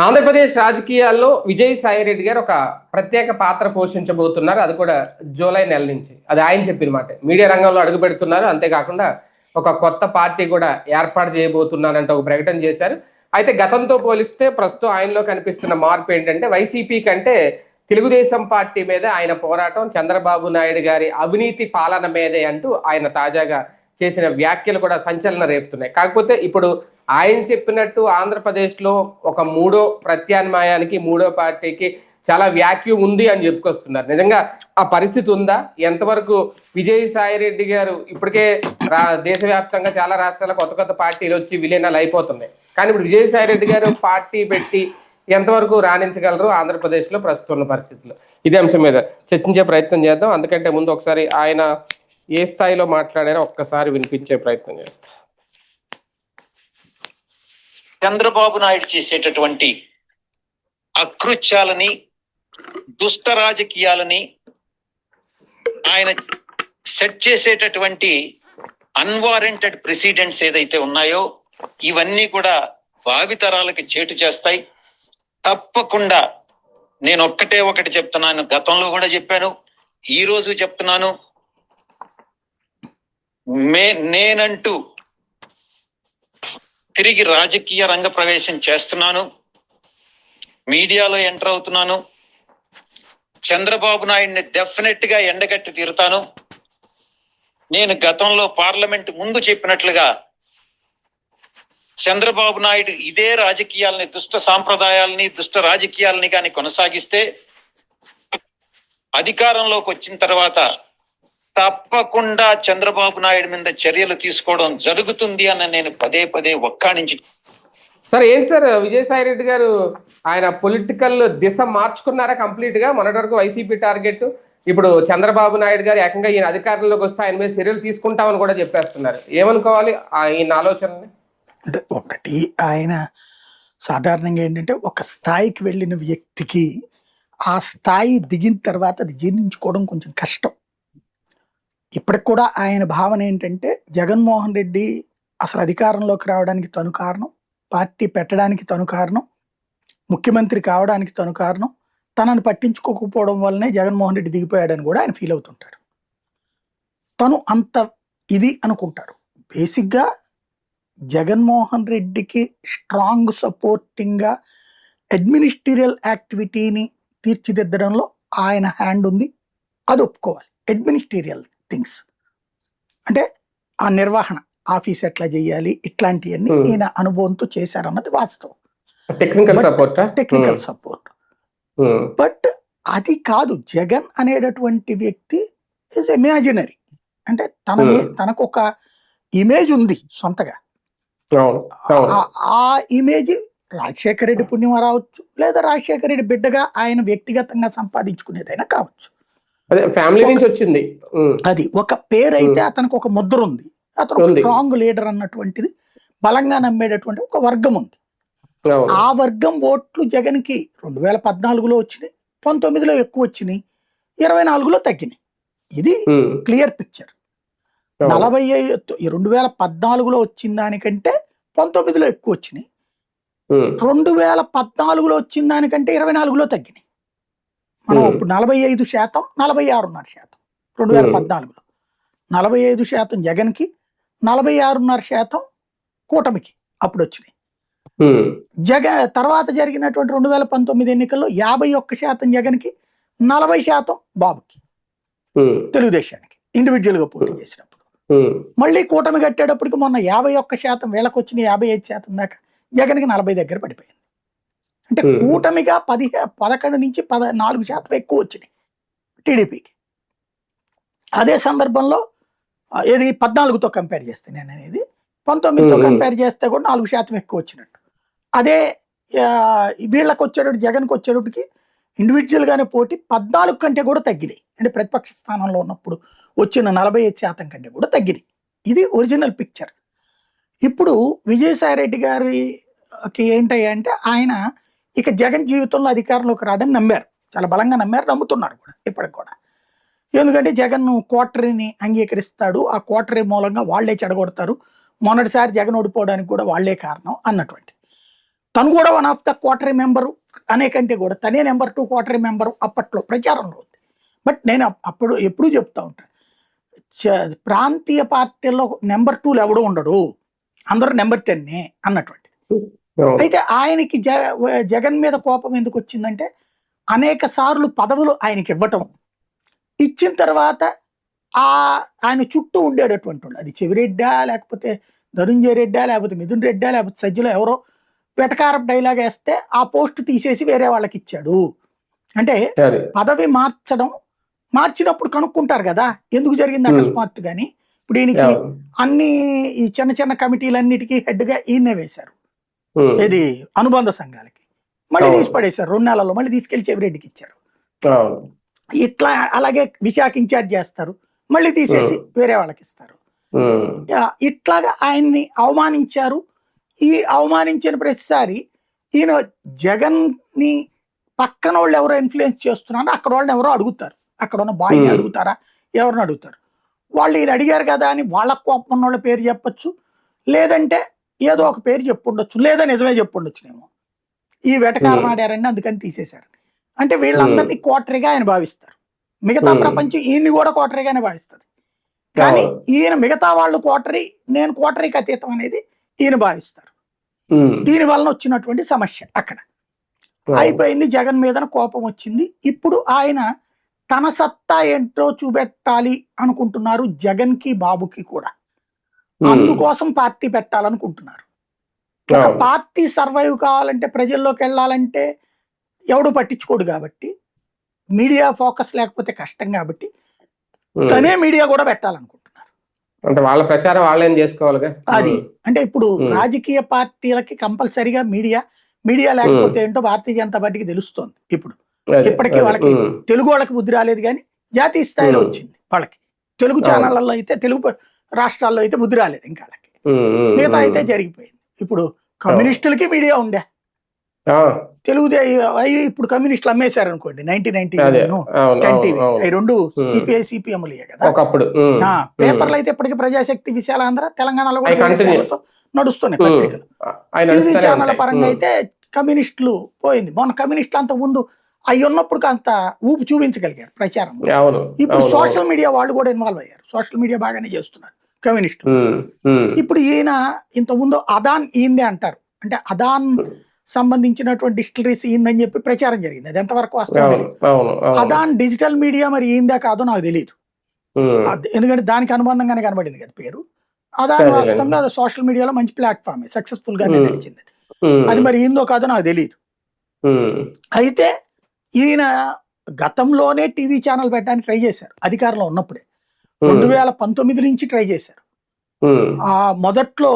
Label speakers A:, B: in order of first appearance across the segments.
A: ఆంధ్రప్రదేశ్ రాజకీయాల్లో విజయసాయిరెడ్డి గారు ఒక ప్రత్యేక పాత్ర పోషించబోతున్నారు. అది కూడా జూలై నెల నుంచి. అది ఆయన చెప్పిన మాటే. మీడియా రంగంలో అడుగుపెడుతున్నారు. అంతేకాకుండా ఒక కొత్త పార్టీ కూడా ఏర్పాటు చేయబోతున్నారంటే ఒక ప్రకటన చేశారు. అయితే గతంతో పోలిస్తే ప్రస్తుతం ఆయనలో కనిపిస్తున్న మార్పు ఏంటంటే వైసీపీ కంటే తెలుగుదేశం పార్టీ మీద ఆయన పోరాటం చంద్రబాబు నాయుడు గారి అవినీతి పాలన మీదే అంటూ ఆయన తాజాగా చేసిన వ్యాఖ్యలు కూడా సంచలనం రేపుతున్నాయి. కాకపోతే ఇప్పుడు ఆయన చెప్పినట్టు ఆంధ్రప్రదేశ్లో ఒక మూడో ప్రత్యామ్నాయానికి మూడో పార్టీకి చాలా వ్యాక్యూమ్ ఉంది అని చెప్పుకొస్తున్నారు. నిజంగా ఆ పరిస్థితి ఉందా? ఎంతవరకు విజయసాయిరెడ్డి గారు ఇప్పటికే దేశవ్యాప్తంగా చాలా రాష్ట్రాల కొత్త కొత్త పార్టీలు వచ్చి విలీనాలు అయిపోతున్నాయి. కానీ ఇప్పుడు విజయసాయిరెడ్డి గారు పార్టీ పెట్టి ఎంతవరకు రాణించగలరు ఆంధ్రప్రదేశ్లో ప్రస్తుతం ఉన్న పరిస్థితులు? ఇదే అంశం మీద చర్చించే ప్రయత్నం చేద్దాం. అందుకంటే ముందు ఒకసారి ఆయన ఏ స్థాయిలో మాట్లాడారో ఒక్కసారి వినిపించే ప్రయత్నం చేస్తా.
B: చంద్రబాబు నాయుడు చేసేటటువంటి అకృత్యాలని, దుష్ట రాజకీయాలని, ఆయన సెట్ చేసేటటువంటి అన్వారెంటెడ్ ప్రెసిడెంట్స్ ఏదైతే ఉన్నాయో ఇవన్నీ కూడా భావితరాలకి చేటు చేస్తాయి. తప్పకుండా నేను ఒకటి చెప్తున్నాను, గతంలో కూడా చెప్పాను, ఈ రోజు చెప్తున్నాను. నేనంటూ తిరిగి రాజకీయ రంగ ప్రవేశం చేస్తున్నాను, మీడియాలో ఎంటర్ అవుతున్నాను. చంద్రబాబు నాయుడిని డెఫినెట్ గా ఎండగట్టి తీరుతాను. నేను గతంలో పార్లమెంట్ ముందు చెప్పినట్లుగా చంద్రబాబు నాయుడు ఇదే రాజకీయాలని, దుష్ట సాంప్రదాయాలని, దుష్ట రాజకీయాలని కానీ కొనసాగిస్తే అధికారంలోకి వచ్చిన తర్వాత తప్పకుండా చంద్రబాబు నాయుడు మీద చర్యలు తీసుకోవడం జరుగుతుంది అని నేను పదే ఒక్కాణించి.
A: సార్ ఏంటి సార్ విజయసాయిరెడ్డి గారు ఆయన పొలిటికల్ దిశ మార్చుకున్నారా కంప్లీట్ గా? మొన్నటి వరకు వైసీపీ టార్గెట్, ఇప్పుడు చంద్రబాబు నాయుడు గారు ఏకంగా ఈయన అధికారంలోకి వస్తే ఆయన మీద చర్యలు తీసుకుంటామని కూడా చెప్పేస్తున్నారు. ఏమనుకోవాలి ఈయన ఆలోచనని?
C: అంటే ఒకటి, ఆయన సాధారణంగా ఏంటంటే ఒక స్థాయికి వెళ్ళిన వ్యక్తికి ఆ స్థాయి దిగిన తర్వాత అది జీర్ణించుకోవడం కొంచెం కష్టం. ఇప్పటికి కూడా ఆయన భావన ఏంటంటే జగన్మోహన్ రెడ్డి అసలు అధికారంలోకి రావడానికి తను కారణం, పార్టీ పెట్టడానికి తను కారణం, ముఖ్యమంత్రి కావడానికి తను కారణం, తనను పట్టించుకోకపోవడం వల్లనే జగన్మోహన్ రెడ్డి దిగిపోయాడని కూడా ఆయన ఫీల్ అవుతుంటాడు. తను అంత ఇది అనుకుంటారు. బేసిక్గా జగన్మోహన్ రెడ్డికి స్ట్రాంగ్ సపోర్టింగ్గా అడ్మినిస్ట్రియల్ యాక్టివిటీని తీర్చిదిద్దడంలో ఆయన హ్యాండ్ ఉంది, అది ఒప్పుకోవాలి. అడ్మినిస్ట్రియల్ థింగ్స్ అంటే ఆ నిర్వహణ, ఆఫీస్ ఎట్లా చేయాలి, ఇట్లాంటివన్నీ ఈయన అనుభవంతో చేశారన్నది వాస్తవం. Technical support. బట్ అది కాదు, జగన్ అనేటటువంటి వ్యక్తి ఇస్ ఇమాజినరీ. అంటే తనకు ఒక ఇమేజ్ ఉంది సొంతగా. ఆ ఇమేజ్ రాజశేఖర రెడ్డి పుణ్యం రావచ్చు, లేదా రాజశేఖర రెడ్డి బిడ్డగా ఆయన వ్యక్తిగతంగా సంపాదించుకునేదైనా కావచ్చు.
A: ఫ్యామిలీ నుంచి వచ్చింది
C: అది ఒక పేరు అయితే అతనికి ఒక ముద్ర ఉంది. అతను స్ట్రాంగ్ లీడర్ అన్నటువంటిది బలంగా నమ్మేటటువంటి ఒక వర్గం ఉంది. ఆ వర్గం ఓట్లు జగన్ కి 2014లో వచ్చినాయి, 19లో ఎక్కువ వచ్చినాయి, 24లో తగ్గినాయి. ఇది క్లియర్ పిక్చర్. 2014లో వచ్చిన దానికంటే 19లో ఎక్కువ వచ్చినాయి, 2014లో వచ్చిన దానికంటే 24లో తగ్గినాయి. మనం ఇప్పుడు 45%, 46.5%. 2014లో 45% జగన్కి, 46.5% కూటమికి అప్పుడు వచ్చినాయి. తర్వాత జరిగినటువంటి 2019 ఎన్నికల్లో 51% జగన్కి, 40% బాబుకి, తెలుగుదేశానికి ఇండివిజువల్ గా పోటీ చేసినప్పుడు. మళ్ళీ కూటమి కట్టేటప్పటికి మొన్న 51% వీళ్ళకి వచ్చిన 55% దాకా జగన్కి 40 దగ్గర పడిపోయింది. అంటే కూటమిగా 11 నుంచి 14% ఎక్కువ వచ్చినాయి టీడీపీకి. అదే సందర్భంలో ఏది 14తో కంపేర్ చేస్తే, నేను అనేది 19తో కంపేర్ చేస్తే కూడా 4% ఎక్కువ వచ్చినట్టు. అదే వీళ్ళకి వచ్చేటప్పుడు జగన్కి వచ్చేటప్పటికి ఇండివిజువల్ గానే పోటీ 14 కంటే కూడా తగ్గినాయి. అంటే ప్రతిపక్ష స్థానంలో ఉన్నప్పుడు వచ్చిన 45% కంటే కూడా తగ్గినాయి. ఇది ఒరిజినల్ పిక్చర్. ఇప్పుడు విజయసాయిరెడ్డి గారికి ఏంటయ్యా అంటే ఆయన ఇక జగన్ జీవితంలో అధికారంలోకి రావడం నమ్మారు, చాలా బలంగా నమ్మారు, నమ్ముతున్నారు కూడా ఇప్పటికి కూడా. ఎందుకంటే జగన్ క్వార్టరీని అంగీకరిస్తాడు, ఆ క్వార్టరీ మూలంగా వాళ్లే చెడగొడతారు, మొన్నటిసారి జగన్ ఓడిపోవడానికి కూడా వాళ్లే కారణం అన్నటువంటి. తను కూడా వన్ ఆఫ్ ద క్వార్టరీ మెంబరు అనే కంటే కూడా తనే నెంబర్ 2 క్వార్టరీ మెంబరు అప్పట్లో ప్రచారంలో ఉంది. బట్ నేను అప్పుడు ఎప్పుడూ చెప్తా ఉంటాను, ప్రాంతీయ పార్టీల్లో నెంబర్ 2 ఎవడు ఉండడు, అందరూ నెంబర్ 10 అన్నటువంటి.
A: అవును.
C: అయితే ఆయనకి జగన్ మీద కోపం ఎందుకు వచ్చిందంటే అనేక సార్లు పదవులు ఆయనకి ఇవ్వటం, ఇచ్చిన తర్వాత ఆయన చుట్టూ ఉండేటటువంటి వాళ్ళు, అది చెవిరెడ్డా లేకపోతే ధనుంజయ రెడ్డా లేకపోతే మిథున్ రెడ్డా లేకపోతే సజ్జలో ఎవరో వెటకారం డైలాగ్ వేస్తే ఆ పోస్ట్ తీసేసి వేరే వాళ్ళకి ఇచ్చాడు. అంటే
A: అది.
C: పదవి మార్చినప్పుడు కనుక్కుంటారు కదా ఎందుకు జరిగింది అకస్మాత్తు. కానీ ఇప్పుడు ఈయనకి
A: అవును.
C: అన్ని ఈ చిన్న చిన్న కమిటీలన్నిటికీ హెడ్గా ఈయన్నే వేశారు, ఇది అనుబంధ సంఘాలకి. మళ్ళీ
A: అవును.
C: తీసి పడేశారు 2 నెలల్లో, మళ్ళీ తీసుకెళ్లి చెవిరెడ్డికి ఇచ్చారు.
A: అవును.
C: ఇట్లా అలాగే విశాఖ ఇన్ఛార్జ్ చేస్తారు, మళ్ళీ తీసేసి వేరే వాళ్ళకి ఇస్తారు. ఇట్లాగా ఆయన్ని అవమానించారు. ఈ అవమానించిన ప్రతిసారి ఈయన జగన్ ని పక్కన వాళ్ళు ఎవరో ఇన్ఫ్లుయెన్స్ చేస్తున్నారో అక్కడ వాళ్ళని ఎవరో అడుగుతారు, అక్కడ ఉన్న బాయ్ని అడుగుతారా, ఎవరిని అడుగుతారు. వాళ్ళు ఈయన అడిగారు కదా అని వాళ్ళ కోపం ఉన్న వాళ్ళ పేరు చెప్పచ్చు, లేదంటే ఏదో ఒక పేరు చెప్పుండొచ్చు, లేదా నిజమే చెప్పుండొచ్చునేమో. ఈ వెటకారం ఆడారని అందుకని తీసేశారు. అంటే వీళ్ళందరినీ కోటరీగా ఆయన భావిస్తారు, మిగతా ప్రపంచం ఈయన్ని కూడా కోటరీగానే భావిస్తుంది. కానీ ఈయన మిగతా వాళ్ళు కోటరీ, నేను కోటరీకి అతీతం అనేది ఈయన భావిస్తారు. దీని వలన వచ్చినటువంటి సమస్య అక్కడ అయిపోయింది. జగన్ మీద కోపం వచ్చింది. ఇప్పుడు ఆయన తన సత్తా ఏంటో చూపెట్టాలి అనుకుంటున్నారు, జగన్ కి బాబుకి కూడా. అందుకోసం పార్టీ పెట్టాలనుకుంటున్నారు. ఒక పార్టీ సర్వైవ్ కావాలంటే, ప్రజల్లోకి వెళ్ళాలంటే ఎవడు పట్టించుకోడు కాబట్టి, మీడియా ఫోకస్ లేకపోతే కష్టం కాబట్టి తనే మీడియా కూడా పెట్టాలనుకుంటున్నారు.
A: అంటే వాళ్ళ ప్రచారం వాళ్ళేం చేసుకోవాలిగా.
C: అది అంటే ఇప్పుడు రాజకీయ పార్టీలకి కంపల్సరీగా మీడియా లేకపోతే ఏంటో భారతీయ జనతా పార్టీకి తెలుస్తోంది. ఇప్పటికీ వాళ్ళకి తెలుగు వాళ్ళకి బుద్ధి రాలేదు, కానీ జాతీయ స్థాయిలో వచ్చింది వాళ్ళకి. తెలుగు ఛానళ్లలో అయితే, తెలుగు రాష్ట్రాల్లో అయితే బుద్ధి రాలేదు ఇంకా వాళ్ళకి, మిగతా అయితే జరిగిపోయింది. ఇప్పుడు కమ్యూనిస్టులకి మీడియా ఉండే, తెలుగు ఇప్పుడు కమ్యూనిస్టులు అమ్మేశారు అనుకోండి 1990 10 టీవీ, అవి 2 సిపిఐ సిపిఎంలే కదా. పేపర్లు అయితే ఇప్పటికీ ప్రజాశక్తి, విశాలాంధ్ర, తెలంగాణలో కూడా నడుస్తున్నాయి పత్రికలు. టీవీ ఛానల్ పరంగా అయితే కమ్యూనిస్టులు పోయింది. మొన్న కమ్యూనిస్టులు అంత ముందు అవి ఉన్నప్పుడు అంత ఊపు చూపించగలిగారు ప్రచారం. ఇప్పుడు సోషల్ మీడియా వాళ్ళు కూడా ఇన్వాల్వ్ అయ్యారు, సోషల్ మీడియా బాగానే చేస్తున్నారు కమ్యూనిస్టులు. ఇప్పుడు ఈయన ఇంతకుముందు అదాన్ ఈయనదే అంటారు, అంటే అదాన్ సంబంధించినటువంటి డిస్టిలరీస్ ఈయనని చెప్పి ప్రచారం జరిగింది. అది ఎంతవరకు వస్తుందో తెలియదు. అదాన్ డిజిటల్ మీడియా మరి ఈందా కాదో నాకు తెలియదు, ఎందుకంటే దానికి అనుబంధంగానే కనబడింది కదా పేరు. అదాన్ వాస్తవంగా సోషల్ మీడియాలో మంచి ప్లాట్ఫామ్, సక్సెస్ఫుల్ గానే నడిచింది. అది మరి ఏందో కాదో నాకు తెలియదు. అయితే ఈయన గతంలోనే టీవీ ఛానల్ పెట్టడానికి ట్రై చేశారు, అధికారంలో ఉన్నప్పుడే 2019 నుంచి ట్రై చేశారు. మొదట్లో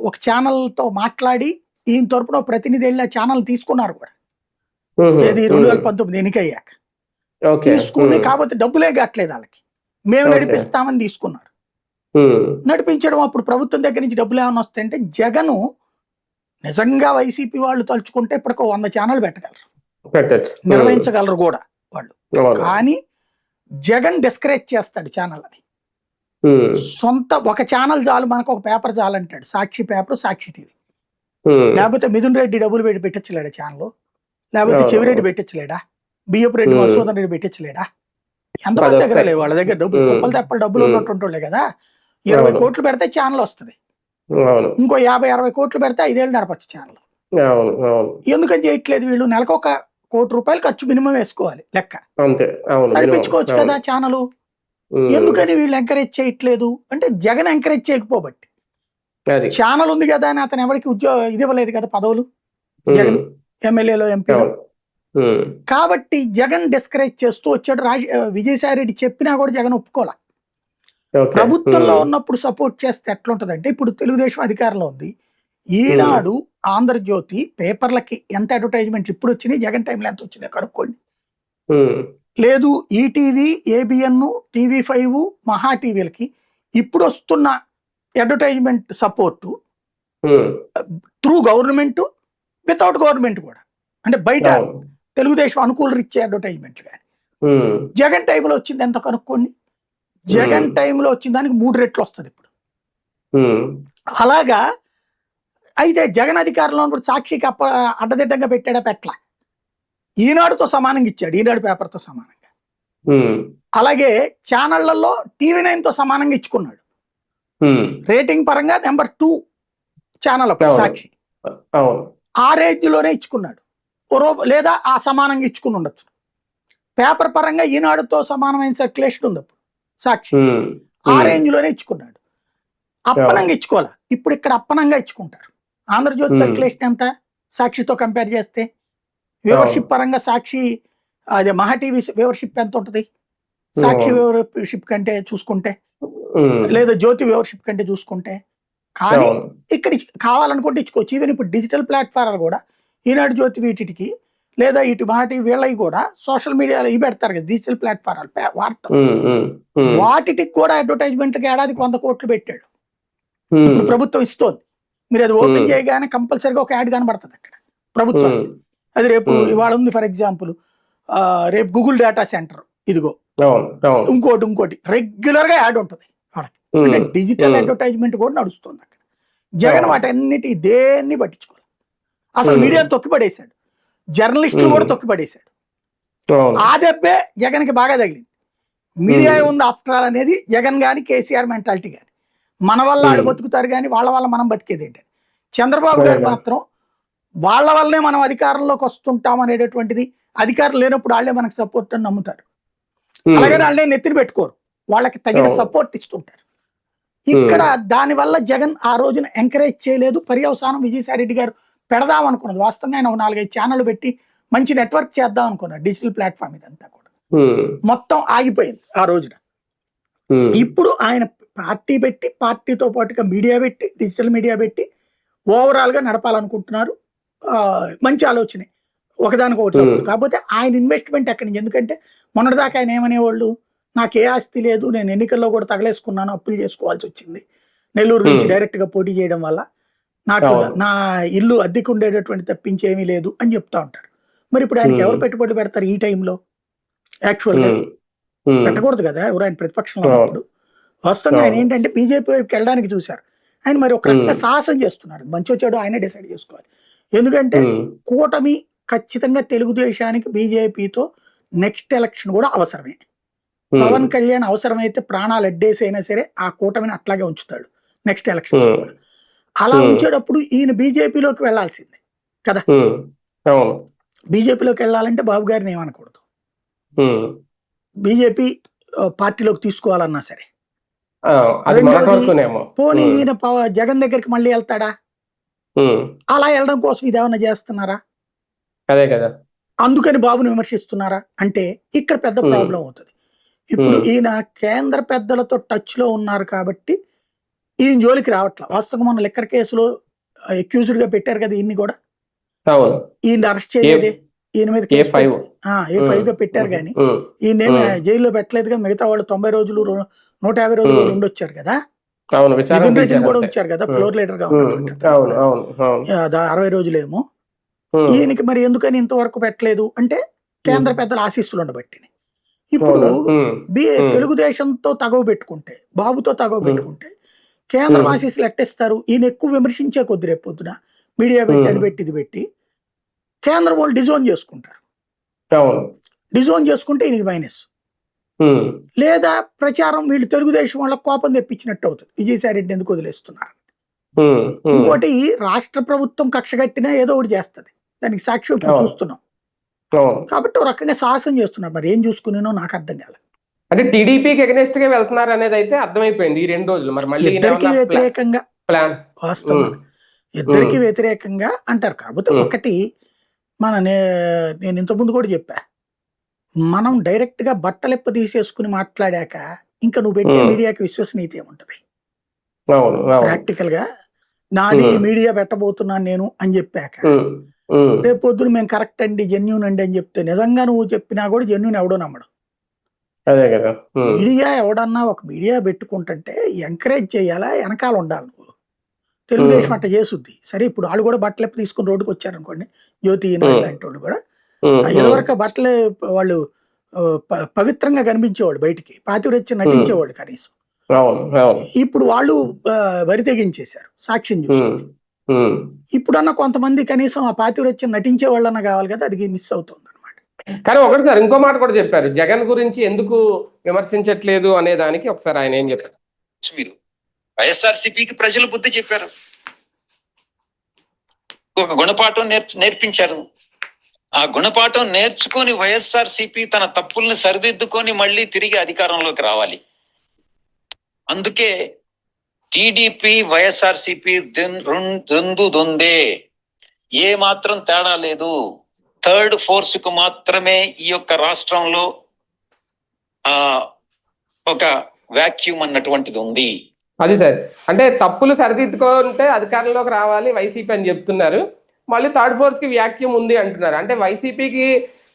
C: ఒక ఛానల్తో మాట్లాడి ఈయన తరపున ప్రతినిధి వెళ్ళి ఆ ఛానల్ తీసుకున్నారు కూడా, ఇది 2019 ఎన్నికయ్యాక తీసుకుని. కాకపోతే డబ్బులే కట్టలేదు వాళ్ళకి, మేము నడిపిస్తామని తీసుకున్నారు. నడిపించడం అప్పుడు ప్రభుత్వం దగ్గర నుంచి డబ్బులు ఏమైనా వస్తాయంటే, జగను నిజంగా వైసీపీ వాళ్ళు తలుచుకుంటే ఇప్పటికో 100 ఛానల్ పెట్టగలరు, నిర్వహించగలరు కూడా వాళ్ళు. కానీ జగన్ డిస్కరేజ్ చేస్తాడు ఛానల్ అని. సొంత ఒక ఛానల్ చాలు, మనకు ఒక పేపర్ చాలు అంటాడు, సాక్షి పేపర్, సాక్షి టీవీ. లేకపోతే మిథున్ రెడ్డి డబ్బులు పెట్టి పెట్టించలేడా ఛానల్, లేకపోతే చెవిరెడ్డి పెట్టించలేడా, బియ్యపు రెడ్డి, మధుసూదన్ రెడ్డి పెట్టించలేడా? ఎంతమంది దగ్గర లేవు వాళ్ళ దగ్గర డబ్బులు, కుప్పలు తెప్పలు డబ్బులు ఉన్నట్టుంటుండే కదా. 20 కోట్లు పెడితే ఛానల్ వస్తుంది, ఇంకో 50-60 కోట్లు పెడితే 5 ఏళ్ళు నడపచ్చు ఛానల్. ఎందుకని చేయట్లేదు వీళ్ళు? నెలకు ₹1 కోటి ఖర్చు మినిమం వేసుకోవాలి లెక్క, నడిపించుకోవచ్చు కదా ఛానల్. ఎందుకని వీళ్ళు ఎంకరేజ్ చేయట్లేదు అంటే, జగన్ ఎంకరేజ్ చేయకపోబట్టి. ఛానల్ ఉంది కదా అని అతను ఎవరికి ఇది ఇవ్వలేదు కదా పదవులు, జగన్ ఎమ్మెల్యేలో, ఎంపీలో. కాబట్టి జగన్ డిస్కరేజ్ చేస్తూ వచ్చాడు. విజయసాయి రెడ్డి చెప్పినా కూడా జగన్ ఒప్పుకోలే. ప్రభుత్వంలో ఉన్నప్పుడు సపోర్ట్ చేస్తే ఎట్లుంటదంటే, ఇప్పుడు తెలుగుదేశం అధికారంలో ఉంది, ఈనాడు, ఆంధ్రజ్యోతి పేపర్లకి ఎంత అడ్వర్టైజ్మెంట్లు ఇప్పుడు వచ్చినాయి, జగన్ టైంలో ఎంత వచ్చినాయి కనుక్కోండి. లేదు ఈటీవీ, ఏబిఎన్, TV5, మహా టీవీలకి ఇప్పుడు వస్తున్న advertisement support through government, without government కూడా, అంటే బయట తెలుగుదేశం అనుకూలు ఇచ్చే అడ్వర్టైజ్మెంట్లు కానీ జగన్ టైంలో వచ్చింది ఎంత కనుక్కోండి. జగన్ టైంలో వచ్చిన దానికి 3 రెట్లు వస్తుంది ఇప్పుడు. అలాగా అయితే జగన్ అధికారంలో ఉన్నప్పుడు సాక్షికి అడ్డదిడ్డంగా పెట్టాడా? పెట్టల. ఈనాడుతో సమానంగా ఇచ్చాడు, ఈనాడు పేపర్తో సమానంగా. అలాగే ఛానళ్లలో టీవీ9తో సమానంగా ఇచ్చుకున్నాడు. రేటింగ్ పరంగా నెంబర్ 2 ఛానల్ అప్పుడు సాక్షి. ఆ రేంజ్ లోనే ఇచ్చుకున్నాడు, లేదా ఆ సమానంగా ఇచ్చుకుని ఉండొచ్చు. పేపర్ పరంగా ఈనాడుతో సమానమైన సర్క్యులేషన్ ఉంది అప్పుడు సాక్షి, ఆ రేంజ్ లోనే ఇచ్చుకున్నాడు. అప్పనంగా ఇచ్చుకోవాలా. ఇప్పుడు ఇక్కడ అప్పనంగా ఇచ్చుకుంటారు. ఆంధ్రజ్యోతి సర్క్యులేషన్ ఎంత సాక్షితో కంపేర్ చేస్తే? వ్యూవర్షిప్ పరంగా సాక్షి, అదే మహా టీవీ వ్యూవర్షిప్ ఎంత ఉంటుంది సాక్షి వ్యూవర్షిప్ కంటే చూసుకుంటే, లేదా జ్యోతి వ్యూవర్షిప్ కంటే చూసుకుంటే? కానీ ఇక్కడ కావాలనుకుంటే ఇచ్చుకోవచ్చు. ఈవెన్ ఇప్పుడు డిజిటల్ ప్లాట్ఫారాలు కూడా ఈనాడు జ్యోతి వీటికి, లేదా ఇటు మహా టీవీ వీళ్ళవి కూడా సోషల్ మీడియాలో ఇవి పెడతారు కదా, డిజిటల్ ప్లాట్ఫారాలు వార్తలు, వాటికి కూడా అడ్వర్టైజ్మెంట్కి ఏడాదికి 100 కోట్లు పెట్టాడు. ఇప్పుడు ప్రభుత్వం ఇస్తోంది. మీరు అది ఓపెన్ చేయగానే కంపల్సరీగా ఒక యాడ్ కనబడుతుంది అక్కడ ప్రభుత్వం. అది రేపు ఇవాళ ఉంది ఫర్ ఎగ్జాంపుల్, రేపు గూగుల్ డేటా సెంటర్, ఇదిగో ఇంకోటి రెగ్యులర్ గా యాడ్ ఉంటుంది వాళ్ళకి. అంటే డిజిటల్ అడ్వర్టైజ్మెంట్ కూడా నడుస్తుంది అక్కడ. జగన్ వాటన్నిటి దేన్ని పట్టించుకోవాలి. అసలు మీడియా తొక్కిపడేశాడు, జర్నలిస్టులు కూడా తొక్కిపడేశాడు. ఆ దెబ్బే జగన్ కి బాగా తగిలింది. మీడియా ఉంది ఆఫ్టర్ ఆల్ అనేది జగన్ గాని కేసీఆర్ మెంటాలిటీ గాని. మన వల్ల వాళ్ళు బతుకుతారు కానీ వాళ్ళ వల్ల మనం బతికేది ఏంటంటే, చంద్రబాబు గారు మాత్రం వాళ్ళ వల్లనే మనం అధికారంలోకి వస్తుంటాం అనేటటువంటిది, అధికారం లేనప్పుడు వాళ్ళే మనకు సపోర్ట్ అని నమ్ముతారు. అలాగే వాళ్ళే నెత్తిని పెట్టుకోరు, వాళ్ళకి తగిన సపోర్ట్ ఇస్తుంటారు. ఇక్కడ దానివల్ల జగన్ ఆ రోజున ఎంకరేజ్ చేయలేదు. పర్యవసానం విజయసాయి రెడ్డి గారు పెడదాం అనుకున్నది. వాస్తవంగా ఆయన ఒక 4-5 ఛానళ్ళు పెట్టి మంచి నెట్వర్క్ చేద్దాం అనుకున్నారు. డిజిటల్ ప్లాట్ఫామ్ ఇదంతా కూడా మొత్తం ఆగిపోయింది ఆ రోజున. ఇప్పుడు ఆయన పార్టీ పెట్టి, పార్టీతో పాటుగా మీడియా పెట్టి, డిజిటల్ మీడియా పెట్టి ఓవరాల్ గా నడపాలనుకుంటున్నారు. మంచి ఆలోచనే, ఒకదానికొకటి. కాకపోతే ఆయన ఇన్వెస్ట్మెంట్ ఎక్కడి నుంచి? ఎందుకంటే మొన్నటిదాకా ఆయన ఏమనేవాళ్ళు, నాకు ఏ ఆస్తి లేదు, నేను ఎన్నికల్లో కూడా తగలేసుకున్నాను, అప్పులు చేసుకోవాల్సి వచ్చింది, నెల్లూరు నుంచి డైరెక్ట్ గా పోటీ చేయడం వల్ల నాకు నా ఇల్లు అద్దెకు ఉండేటటువంటి తప్పించేమీ లేదు అని చెప్తా ఉంటారు. మరి ఇప్పుడు ఆయనకి ఎవరు పెట్టుబడులు పెడతారు ఈ టైంలో? యాక్చువల్ గా పెట్టకూడదు కదా ఎవరు, ఆయన ప్రతిపక్షంలో ఉన్నప్పుడు. వాస్తవంగా ఆయన ఏంటంటే బీజేపీ వైపుకి వెళ్ళడానికి చూశారు. ఆయన మరి ఒక రకంగా సాహసం చేస్తున్నారు. మంచి వచ్చాడు ఆయనే డిసైడ్ చేసుకోవాలి. ఎందుకంటే కూటమి ఖచ్చితంగా తెలుగుదేశానికి బీజేపీతో నెక్స్ట్ ఎలక్షన్ కూడా అవసరమే. పవన్ కళ్యాణ్ అవసరమైతే ప్రాణాలు అడ్డేసైనా సరే ఆ కూటమిని అట్లాగే ఉంచుతాడు నెక్స్ట్ ఎలక్షన్స్ కూడా. అలా ఉంచేటప్పుడు ఈయన బీజేపీలోకి వెళ్లాల్సిందే కదా. బీజేపీలోకి వెళ్ళాలంటే బాబు గారిని ఏమనకూడదు, బీజేపీ పార్టీలోకి తీసుకోవాలన్నా సరే. పోనీ ఈయన జగన్ దగ్గరికి మళ్ళీ వెళ్తాడా? అలా వెళ్ళడం కోసం ఇదేమన్నా చేస్తున్నారా?
A: అదే కదా,
C: అందుకని బాబుని విమర్శిస్తున్నారా అంటే ఇక్కడ పెద్ద ప్రాబ్లం అవుతుంది. ఇప్పుడు ఈయన కేంద్ర పెద్దలతో టచ్ లో ఉన్నారు కాబట్టి ఈయన జోలికి రావట్లా. వాస్తవంగా మన లిక్కర్ కేసులో అక్యూజ్డ్ గా పెట్టారు కదా ఈయన్ని కూడా. ఈయన అరెస్ట్ చేయలేదే, ఈయన మీద కేసు A5 గా పెట్టారు కానీ ఈయన జైల్లో పెట్టలేదుగా. మిగతా వాళ్ళు 90 రోజులు 150 రోజులు ఉండొచ్చారు కదా. మిథున్ రెడ్డిని కూడా ఉంచారు కదా ఫ్లోర్ లీడర్ గా ఉన్నటువంటి, 60 రోజులేమో. ఈయనకి మరి ఎందుకని ఇంతవరకు పెట్టలేదు అంటే కేంద్ర పెద్దల ఆశీస్సులు ఉండబట్టి. ఇప్పుడు తెలుగుదేశంతో తగవ పెట్టుకుంటే, బాబుతో తగవ పెట్టుకుంటే కేంద్రం ఆశీస్సులు ఎట్టేస్తారు? ఈయన ఎక్కువ విమర్శించే కొద్ది రేపు పొద్దున మీడియా పెట్టి అది పెట్టి ఇది పెట్టి కేంద్రం వాళ్ళు డిజోన్ చేసుకుంటారు. డిజోన్ చేసుకుంటే ఈయనకి మైనస్. లేదా ప్రచారం వీళ్ళు తెలుగుదేశం వాళ్ళ కోపం తెప్పించినట్టు అవుతుంది, విజయసాయి రెడ్డి ఎందుకు వదిలేస్తున్నారు. ఇంకోటి రాష్ట్ర ప్రభుత్వం కక్ష కట్టినా ఏదో ఒకటి చేస్తుంది, దానికి సాక్ష్యం ఇప్పుడు చూస్తున్నాం. కాబట్టి ఒక రకంగా సాహసం చేస్తున్నారు. మరి ఏం చూసుకునేనో నాకు అర్థం కాలేదు.
A: అంటే టీడీపీకి ఎగనెస్ట్ గా వెళ్తున్నారు అనేది అయితే అర్థమైపోయింది ఈ 2 రోజులు. మరి మళ్ళీ
C: ఇద్దరికి వ్యతిరేకంగా, వాస్తవం ఇద్దరికి వ్యతిరేకంగా అంటారు. కాకపోతే ఒకటి నేను ఇంతకుముందు కూడా చెప్పా, మనం డైరెక్ట్ గా బట్టలెప్ప తీసేసుకుని మాట్లాడాక ఇంకా నువ్వు పెట్టే మీడియాకి విశ్వసనీయత ఏముంటది? ప్రాక్టికల్ గా నాది మీడియా పెట్టబోతున్నాను నేను అని చెప్పాక రేపు పొద్దున మేము కరెక్ట్ అండి జెన్యూన్ అండి అని చెప్తే నిజంగా నువ్వు చెప్పినా కూడా జెన్యూన్ ఎవడో నమ్మడం. మీడియా ఎవడన్నా ఒక మీడియా పెట్టుకుంటుంటే ఎంకరేజ్ చేయాలా, వెనకాల ఉండాలి. నువ్వు తెలుగుదేశం అట్ట చేసుద్ది సరే. ఇప్పుడు వాళ్ళు కూడా బట్టలు తీసుకుని రోడ్డుకి వచ్చారు అనుకోండి, జ్యోతి లాంటి వాళ్ళు కూడా. ఇదివరకు బట్టలు వాళ్ళు పవిత్రంగా కనిపించేవాళ్ళు, బయటికి పాతివ్రత్యం నటించేవాళ్ళు కనీసం. ఇప్పుడు వాళ్ళు వరి తెగించేశారు సాక్ష్యం చూసుకుని.
A: ఉమ్.
C: ఇప్పుడన్నా కొంతమంది కనీసం ఆ పాతివ్రత్యం నటించే వాళ్ళన్నా కావాలి కదా, అది మిస్ అవుతుంది అనమాట.
A: కానీ ఒకటి సార్ ఇంకో మాట కూడా చెప్పారు, జగన్ గురించి ఎందుకు విమర్శించట్లేదు అనే దానికి ఒకసారి ఆయన ఏం చెప్పారు.
B: మీరు వైఎస్ఆర్సీపీకి ప్రజలు బుద్ధి చెప్పారు, ఒక గుణపాఠం నేర్పించారు. ఆ గుణపాఠం నేర్చుకొని వైఎస్ఆర్సీపీ తన తప్పుల్ని సరిదిద్దుకొని మళ్ళీ తిరిగి అధికారంలోకి రావాలి. అందుకే టీడీపీ వైఎస్ఆర్సీపీ రెండు దొందే, ఏ మాత్రం తేడా లేదు. థర్డ్ ఫోర్స్ కు మాత్రమే ఈ యొక్క రాష్ట్రంలో ఒక వాక్యూమ్ అన్నటువంటిది ఉంది.
A: అది సార్, అంటే తప్పులు సరిదిద్దుకుంటే అధికారంలోకి రావాలి వైసీపీ అని చెప్తున్నారు, మళ్ళీ థర్డ్ ఫోర్స్ కి వ్యాక్యూమ్ ఉంది అంటున్నారు. అంటే వైసీపీకి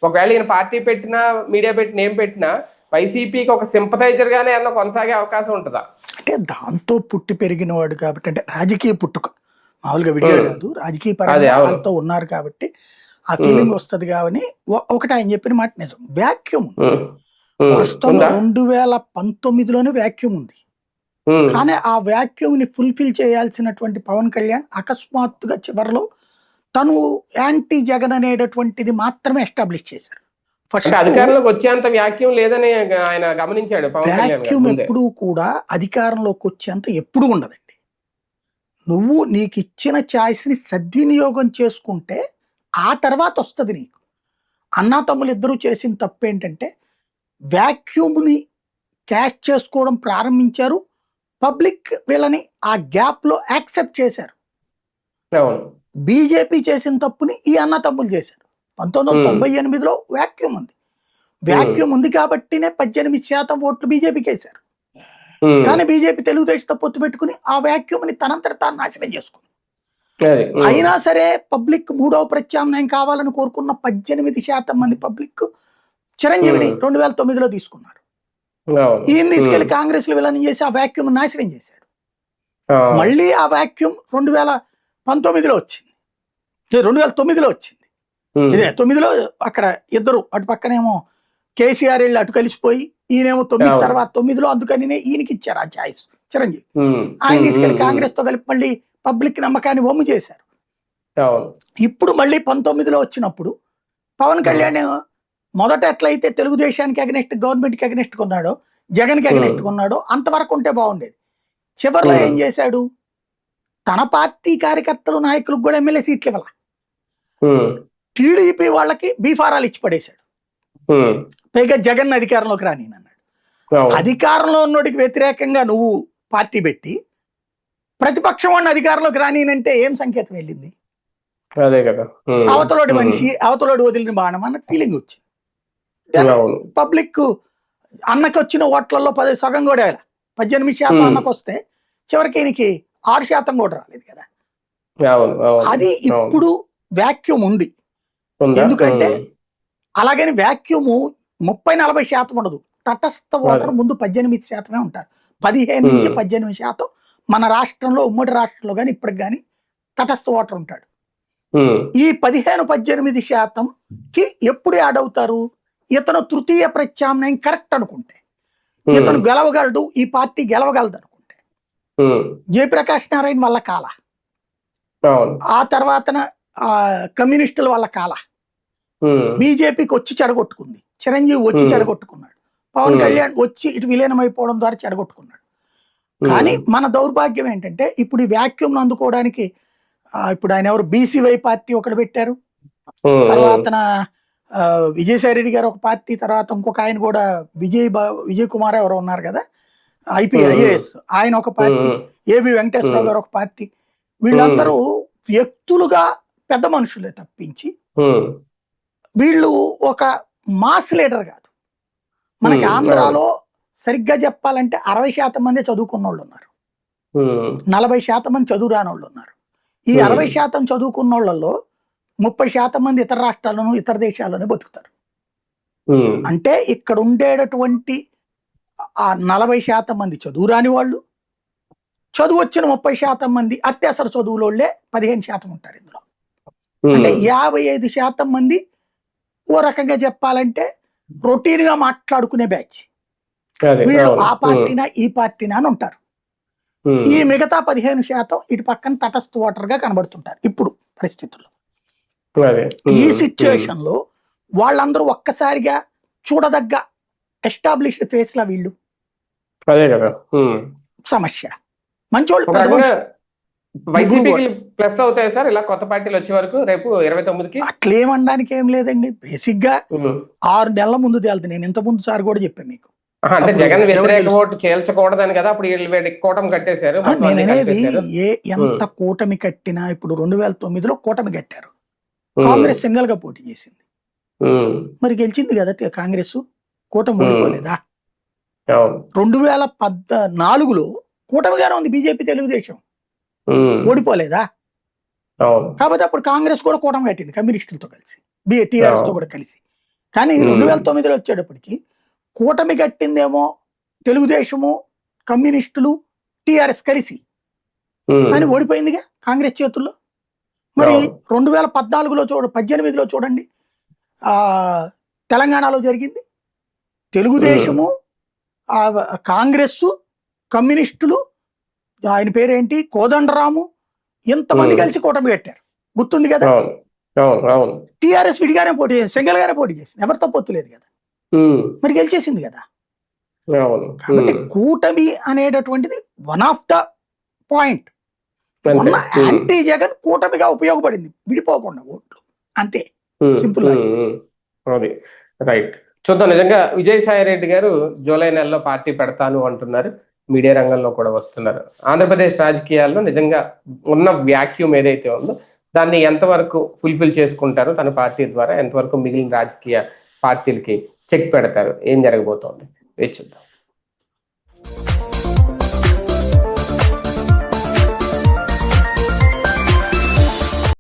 A: ఒకవేళ ఈయన పార్టీ పెట్టినా మీడియా పెట్టిన ఏం పెట్టినా వైసీపీకి ఒక సింపథైజర్ గానే ఏమన్నా కొనసాగే అవకాశం ఉంటుందా?
C: అంటే దాంతో పుట్టి పెరిగిన వాడు కాబట్టి, అంటే రాజకీయ పుట్టుక మామూలుగా విడిగా కాదు, రాజకీయ పరంగా వాళ్ళతో ఉన్నారు కాబట్టి ఆ ఫీలింగ్ వస్తుంది. కాబట్టి ఒకటి ఆయన చెప్పిన మాట నిజం, వ్యాక్యూమ్ వాస్తవంగా 2019లోనే వ్యాక్యూమ్ ఉంది. కానీ ఆ వ్యాక్యూమ్ ని ఫుల్ఫిల్ చేయాల్సినటువంటి పవన్ కళ్యాణ్ అకస్మాత్తుగా చివరిలో తను యాంటీ జగన్ అనేటటువంటిది మాత్రమే ఎస్టాబ్లిష్ చేశారు. ఫస్ట్
A: అధికారంలోకి వచ్చేంత వ్యాక్యూమ్ లేదని ఆయన గమనించాడు.
C: వ్యాక్యూమ్ ఎప్పుడు కూడా అధికారంలోకి వచ్చేంత ఎప్పుడు ఉండదండి. నువ్వు నీకు ఇచ్చిన ఛాయిస్ ని సద్వినియోగం చేసుకుంటే ఆ తర్వాత వస్తుంది నీకు. అన్నా తమ్ములు ఇద్దరూ చేసిన తప్పు ఏంటంటే వ్యాక్యూమ్ ని క్యాష్ చేసుకోవడం ప్రారంభించారు, పబ్లిక్ వీళ్ళని ఆ గ్యాప్ లో యాక్సెప్ట్ చేశారు. బీజేపీ చేసిన తప్పుని ఈ అన్నా తమ్ములు చేశారు. 1998లో వ్యాక్యూమ్ ఉంది, వ్యాక్యూమ్ ఉంది కాబట్టినే 18% ఓట్లు బీజేపీకి వేశారు. కానీ బీజేపీ తెలుగుదేశంతో పొత్తు పెట్టుకుని ఆ వ్యాక్యూమ్ ని తనంతట తాను నాశనం చేసుకుంది. అయినా సరే పబ్లిక్ మూడవ ప్రత్యామ్నాయం కావాలని కోరుకున్న 18% మంది పబ్లిక్ చిరంజీవిని 2009లో తీసుకున్నారు. ఈయన తీసుకెళ్లి కాంగ్రెస్ లో విలనం చేసి ఆ వ్యాక్యూమ్ నాశనం చేశాడు. మళ్ళీ ఆ వ్యాక్యూమ్ 2019లో వచ్చింది, 2009లో వచ్చింది. ఇదే 9లో అక్కడ ఇద్దరు అటు పక్కనేమో కేసీఆర్ వెళ్ళి అటు కలిసిపోయి, ఈయనేమో 9 తర్వాత 9లో, అందుకని ఈయనకి ఇచ్చారు ఆ ఛాయిస్ చిరంజీవి. ఆయన తీసుకెళ్లి కాంగ్రెస్ తో కలిపి మళ్ళీ పబ్లిక్ నమ్మకాన్ని వమ్ము చేశారు. ఇప్పుడు మళ్ళీ 19లో వచ్చినప్పుడు పవన్ కళ్యాణ్ మొదట ఎట్లయితే తెలుగుదేశానికి అగనెస్ట్, గవర్నమెంట్ కి అగనెస్ట్ కొన్నాడో, జగన్ కి అగనెస్ట్ కొన్నాడో అంతవరకు ఉంటే బాగుండేది. చివరిలో ఏం చేశాడు, తన పార్టీ కార్యకర్తలు నాయకులకు కూడా ఎమ్మెల్యే సీట్లు ఇవ్వాల, టీడీపీ వాళ్ళకి బీఫారాలు ఇచ్చి పడేశాడు. పైగా జగన్ అధికారంలోకి రాని అన్నాడు. అధికారంలో ఉన్నోడికి వ్యతిరేకంగా నువ్వు పార్టీ పెట్టి ప్రతిపక్షం వాడిని అధికారంలోకి రానినంటే ఏం సంకేతం వెళ్ళింది?
A: అదే కదా,
C: అవతలోడి మనిషి, అవతలోడి వదిలిన బాణం అన్న ఫీలింగ్ వచ్చింది. పబ్లిక్ అన్నకి వచ్చిన ఓట్లలో సగం కూడా 18% అన్నకు వస్తే చివరికి ఈయనకి 6% కూడా రాలేదు కదా. అది ఇప్పుడు వ్యాక్యూమ్ ఉంది. ఎందుకంటే అలాగని వ్యాక్యూమ్ 30-40% ఉండదు. తటస్థ ఓటర్ ముందు 18% ఉంటారు. 15 నుంచి 18% మన రాష్ట్రంలో, ఉమ్మడి రాష్ట్రంలో కానీ ఇప్పటికి కానీ తటస్థ ఓటర్ ఉంటాడు. ఈ 15-18%కి ఎప్పుడు యాడ్ అవుతారు? ఇతను తృతీయ ప్రత్యామ్నాయం కరెక్ట్ అనుకుంటే, ఇతను గెలవగలడు, ఈ పార్టీ గెలవగలదు అనుకుంటే. జయప్రకాష్ నారాయణ వల్ల కాల, ఆ తర్వాతన కమ్యూనిస్టుల వల్ల కాల, బీజేపీకి వచ్చి చెడగొట్టుకుంది, చిరంజీవి వచ్చి చెడగొట్టుకున్నాడు, పవన్ కళ్యాణ్ వచ్చి ఇటు విలీనమైపోవడం ద్వారా చెడగొట్టుకున్నాడు. కానీ మన దౌర్భాగ్యం ఏంటంటే ఇప్పుడు ఈ వ్యాక్యూమ్ అందుకోవడానికి ఇప్పుడు ఆయన ఎవరు, బీసీవై పార్టీ ఒకటి పెట్టారు, తర్వాత విజయసాయి రెడ్డి గారు ఒక పార్టీ, తర్వాత ఇంకొక ఆయన కూడా విజయ్ కుమార్ ఎవరో ఉన్నారు కదా, IAS, ఆయన ఒక పార్టీ, ఏబి వెంకటేశ్వరరావు గారు ఒక పార్టీ. వీళ్ళందరూ వ్యక్తులుగా పెద్ద మనుషులే తప్పించి వీళ్ళు ఒక మాస్ లీడర్ కాదు. మనకి ఆంధ్రాలో సరిగ్గా చెప్పాలంటే 60% మంది చదువుకున్న వాళ్ళు ఉన్నారు, 40% మంది చదువు రాని వాళ్ళు ఉన్నారు. ఈ 60% చదువుకున్న వాళ్ళలో 30% మంది ఇతర రాష్ట్రాల్లోనూ ఇతర దేశాల్లోనే బతుకుతారు. అంటే ఇక్కడ ఉండేటటువంటి ఆ 40% మంది చదువు రాని వాళ్ళు, చదువు వచ్చిన 30% మంది అత్యవసర చదువులోళ్ళే 15% ఉంటారు ఇందులో. అంటే 55% మంది ఓ రకంగా చెప్పాలంటే రొటీన్ గా మాట్లాడుకునే బ్యాచ్. వీళ్ళు ఆ పార్టీనా ఈ పార్టీనా అని ఉంటారు. ఈ మిగతా 15% ఇటు పక్కన తటస్థ ఓటర్ గా కనబడుతుంటారు ఇప్పుడు పరిస్థితుల్లో.
A: అదే.
C: ఈ సిచ్యువేషన్ లో వాళ్ళందరూ ఒక్కసారిగా చూడదగ్గ ఎస్టాబ్లిష్డ్ ఫేస్ లా వీళ్ళు
A: అదే కదా.
C: సమస్య. మంచోళ్ళు
A: ఒక
C: పెద్ద
A: రకంగా
C: మనుషులు.
A: వైసీపీకి ప్లస్ అవుతాయి సార్ ఇలా కొత్త పార్టీలు వచ్చే వరకు రేపు 29కి.
C: అట్లేమనడానికి ఏం లేదండి. బేసిక్ గా 6 నెలల ముందు తేలుతుంది. నేను ఇంత ముందు సార్ కూడా చెప్పాను మీకు.
A: అంటే
C: అప్పుడు
A: జగన్
C: ఎవరు
A: వ్యతిరేక
C: గెలుస్తారు?
A: ఓటు చేల్చకూడదని కదా అప్పుడు వీళ్ళు కూటమి కట్టేశారు. మొత్తం అన్ని
C: నేననేది
A: కలిపేశారు.
C: ఎంత కూటమి కట్టినా ఇప్పుడు 2009లో కూటమి కట్టారు. కాంగ్రెస్ సింగల్ గా పోటీ చేసింది. మరి గెలిచింది కదా కాంగ్రెస్. కూటమి ఓడిపోలేదా?
A: అవును.
C: 2014లో కూటమిగానే ఉంది బీజేపీ తెలుగుదేశం. ఓడిపోలేదా?
A: అవును.
C: కాబట్టి అప్పుడు కాంగ్రెస్ కూడా కూటమి కట్టింది కమ్యూనిస్టులతో కలిసి, టీఆర్ఎస్ తో కూడా కలిసి. కానీ 2009లో వచ్చేటప్పటికి కూటమి కట్టిందేమో తెలుగుదేశము, కమ్యూనిస్టులు, టీఆర్ఎస్ కలిసి. కానీ ఓడిపోయిందిగా కాంగ్రెస్ చేతుల్లో. మరి 2014లో 18లో చూడండి తెలంగాణలో జరిగింది. తెలుగుదేశము, కాంగ్రెస్, కమ్యూనిస్టులు, ఆయన పేరేంటి కోదండరాము, ఇంతమంది కలిసి కూటమి కట్టారు. గుర్తుంది కదా. టీఆర్ఎస్ విడిగానే పోటీ చేసింది, సింగల్ గానే పోటీ చేసింది. ఎవరితో పొత్తు లేదు కదా. మరి గెలిచేసింది కదా. కాబట్టి కూటమి అనేటటువంటిది one of the point. Anti Jagan కూటమిగా ఉపయోగపడింది, విడిపోకుండా ఓట్లు. అంతే సింపుల్.
A: అది రైట్. చూద్దాం. నిజంగా విజయసాయి రెడ్డి గారు జూలై నెలలో పార్టీ పెడతాను అంటున్నారు. మీడియా రంగంలో కూడా వస్తున్నారు. ఆంధ్రప్రదేశ్ రాజకీయాల్లో నిజంగా ఉన్న వ్యాక్యూమ్ ఏదైతే ఉందో దాన్ని ఎంతవరకు ఫుల్ఫిల్ చేసుకుంటారో తన పార్టీ ద్వారా, ఎంతవరకు మిగిలిన రాజకీయ పార్టీలకి చెక్ పెడతారు, ఏం జరగబోతోంది వేచి చూద్దాం.